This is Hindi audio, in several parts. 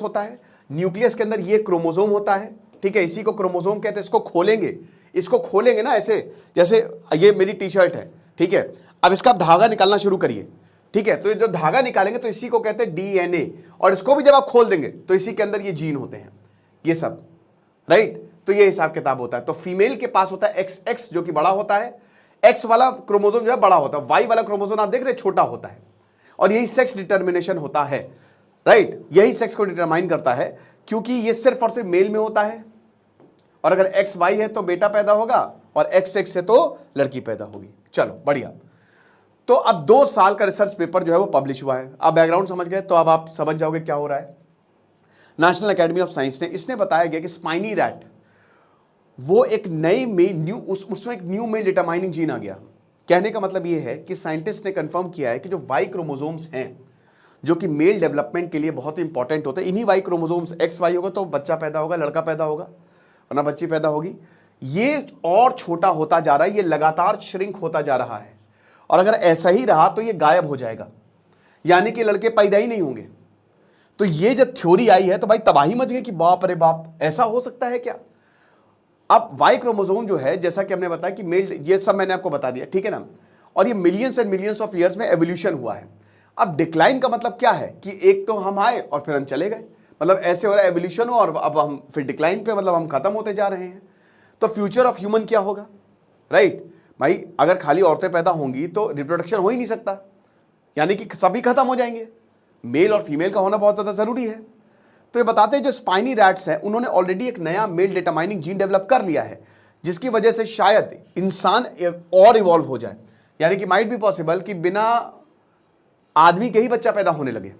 होता है, न्यूक्लियस के अंदर ये क्रोमोसोम होता है, ठीक है, इसी को क्रोमोसोम कहते हैं। इसको खोलेंगे ना ऐसे, जैसे ये मेरी टी शर्ट है, ठीक है, अब इसका धागा निकालना शुरू करिए, ठीक है, तो ये जो धागा निकालेंगे तो इसी को कहते हैं डीएनए, और इसको भी जब आप खोल देंगे तो इसी के अंदर ये जीन होते हैं, ये सब, राइट। तो ये हिसाब किताब होता है। तो फीमेल के पास होता है एक्स एक्स जो कि बड़ा होता है, एक्स वाला क्रोमोसोम जो है बड़ा होता है, वाई वाला क्रोमोसोम आप देख रहे हैं छोटा होता है, और यही सेक्स डिटर्मिनेशन होता है, राइट, यही सेक्स को डिटरमाइन करता है, क्योंकि ये सिर्फ और सिर्फ मेल में होता है, और अगर एक्स वाई है तो बेटा पैदा होगा, और एक्स एक्स है तो लड़की पैदा होगी। चलो बढ़िया। तो अब 2 साल का रिसर्च पेपर जो है वो पब्लिश हुआ है। अब बैकग्राउंड समझ गए तो अब आप समझ जाओगे क्या हो रहा है। नेशनल एकेडमी ऑफ साइंस ने इसने बताया गया कि स्पाइनी रैट वो एक नई उसमें एक न्यू मेल डिटरमाइनिंग जीन आ गया। कहने का मतलब ये है कि साइंटिस्ट ने कंफर्म किया है कि जो वाई क्रोमोसोम्स हैं जो कि मेल डेवलपमेंट के लिए बहुत ही इंपॉर्टेंट होते हैं, इन्हीं वाई क्रोमोसोम्स, एक्स वाई होगा तो बच्चा पैदा होगा, लड़का पैदा होगा, वरना बच्ची पैदा होगी, ये और छोटा होता जा रहा है, ये लगातार श्रिंक होता जा रहा है, और अगर ऐसा ही रहा तो ये गायब हो जाएगा, यानी कि लड़के पैदा ही नहीं होंगे। तो ये जब थ्योरी आई है तो भाई तबाही मच गई कि बाप रे बाप, ऐसा हो सकता है क्या। अब वाई क्रोमोसोम जो है, जैसा कि हमने बताया कि मेल, ये सब मैंने आपको बता दिया, ठीक है ना, और ये millions and millions of years में एवोल्यूशन हुआ है। अब डिक्लाइन का मतलब क्या है कि एक तो हम आए और फिर हम चले गए, मतलब ऐसे हो रहा है, एवोल्यूशन हो और अब हम फिर डिक्लाइन पे, मतलब हम खत्म होते जा रहे हैं। तो फ्यूचर ऑफ ह्यूमन क्या होगा, राइट भाई, अगर खाली औरतें पैदा होंगी तो रिप्रोडक्शन हो ही नहीं सकता, यानी कि सभी खत्म हो जाएंगे, मेल और फीमेल का होना बहुत ज़्यादा ज़रूरी है। तो ये बताते हैं जो स्पाइनी रैट्स हैं उन्होंने ऑलरेडी एक नया मेल डिटरमाइनिंग जीन डेवलप कर लिया है, जिसकी वजह से शायद इंसान और इवॉल्व हो जाए, यानी कि माइट बी पॉसिबल कि बिना आदमी के ही बच्चा पैदा होने लगे,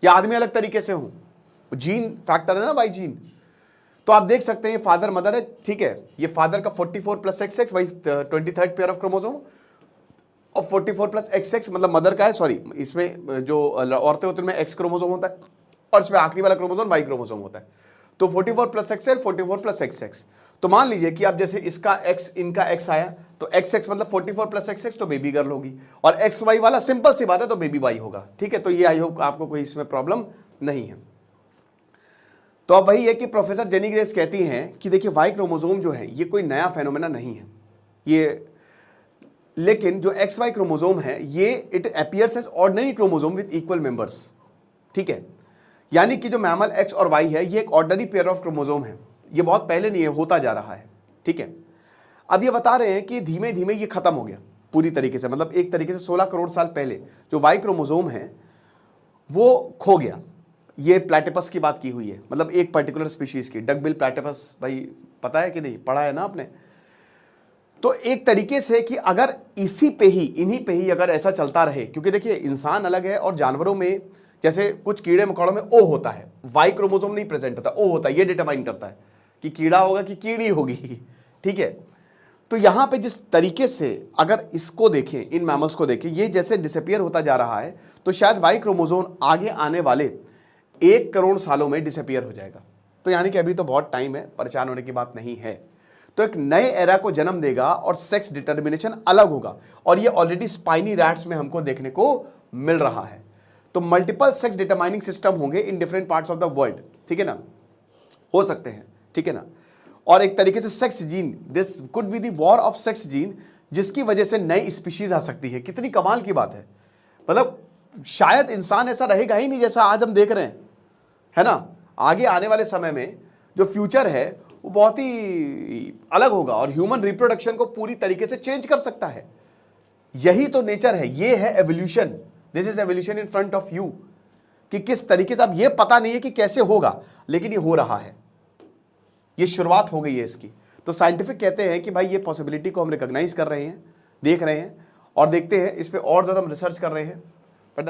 या आदमी अलग तरीके से हो, जीन फैक्टर है ना भाई, जीन। तो आप देख सकते हैं ये फादर मदर है, ठीक है, ये फादर का 44 प्लस XX भाई 23rd पेयर ऑफ क्रोमोसोम, और 44 प्लस XX मतलब मदर का है, सॉरी, इसमें जो औरतें होती हैं उनमें X क्रोमोसोम होता है, और इसमें आखिरी वाला क्रोमोसोम Y क्रोमोसोम होता है। तो 44 प्लस XL 44 प्लस XX। तो मान लीजिए कि आप जैसे इसका X, इनका X आया, तो XX मतलब 44 प्लस XX, तो बेबी गर्ल होगी, और XY वाला सिंपल सी बात है तो बेबी बॉय होगा, ठीक है। तो ये आई होप आपको कोई इसमें प्रॉब्लम नहीं है। तो अब वही है कि प्रोफेसर जेनी ग्रेव्स कहती हैं कि देखिए वाई क्रोमोसोम जो है ये कोई नया फेनोमेना नहीं है ये, लेकिन जो XY क्रोमोसोम है ये it appears as ordinary chromosome with equal members, ठीक है, यानी कि जो मैमल X और Y है ये एक ऑर्डिनरी पेयर ऑफ क्रोमोसोम है, ये बहुत पहले नहीं है, होता जा रहा है, ठीक है। अब ये बता रहे हैं कि धीमे धीमे ये खत्म हो गया पूरी तरीके से, मतलब एक तरीके से 16 करोड़ साल पहले जो वाई क्रोमोसोम है वो खो गया। ये प्लैटिपस की बात की हुई है, मतलब एक पर्टिकुलर स्पीशीज की, डकबिल प्लैटिपस, भाई पता है कि नहीं, पढ़ा है ना आपने। तो एक तरीके से कि अगर इसी पे ही, इन्हीं पे ही अगर ऐसा चलता रहे, क्योंकि देखिए इंसान अलग है और जानवरों में जैसे कुछ कीड़े मकोड़ों में ओ होता है, वाई क्रोमोसोम नहीं प्रेजेंट होता, ओ होता है, ये डिटरमाइन करता है कि कीड़ा होगा कि कीड़ी होगी, ठीक है। तो यहां पे जिस तरीके से अगर इसको देखें, इन मैमल्स को देखें, ये जैसे डिसअपियर होता जा रहा है, तो शायद वाई क्रोमोसोम आगे आने वाले 1 करोड़ सालों में डिसअपियर हो जाएगा। तो यानी कि अभी तो बहुत टाइम है, परेशान होने की बात नहीं है। तो एक नए एरा को जन्म देगा और सेक्स डिटर्मिनेशन अलग होगा, और ये ऑलरेडी स्पाइनी रैट्स में हमको देखने को मिल रहा है। तो मल्टीपल सेक्स डिटरमाइनिंग सिस्टम होंगे in different parts of the world, ठीक है ना, हो सकते हैं, ठीक है ना। और एक तरीके से sex gene, this could be the war of sex gene, जिसकी वजह से नई स्पीशीज आ सकती है। कितनी कमाल की बात है, मतलब शायद इंसान ऐसा रहेगा ही नहीं जैसा आज हम देख रहे हैं, है ना। आगे आने वाले समय में जो फ्यूचर है वो बहुत ही अलग होगा, और ह्यूमन रिप्रोडक्शन को पूरी तरीके से चेंज कर सकता है। यही तो नेचर है, ये है evolution, this is evolution in front of you, कि किस तरीके से, अब ये पता नहीं है कि कैसे होगा, लेकिन ये हो रहा है, ये शुरुआत हो गई है इसकी। तो साइंटिफिक कहते हैं कि भाई ये पॉसिबिलिटी को हम रिकॉग्नाइज कर रहे हैं, देख रहे हैं, और देखते हैं इस पे और ज़्यादा हम रिसर्च कर रहे हैं।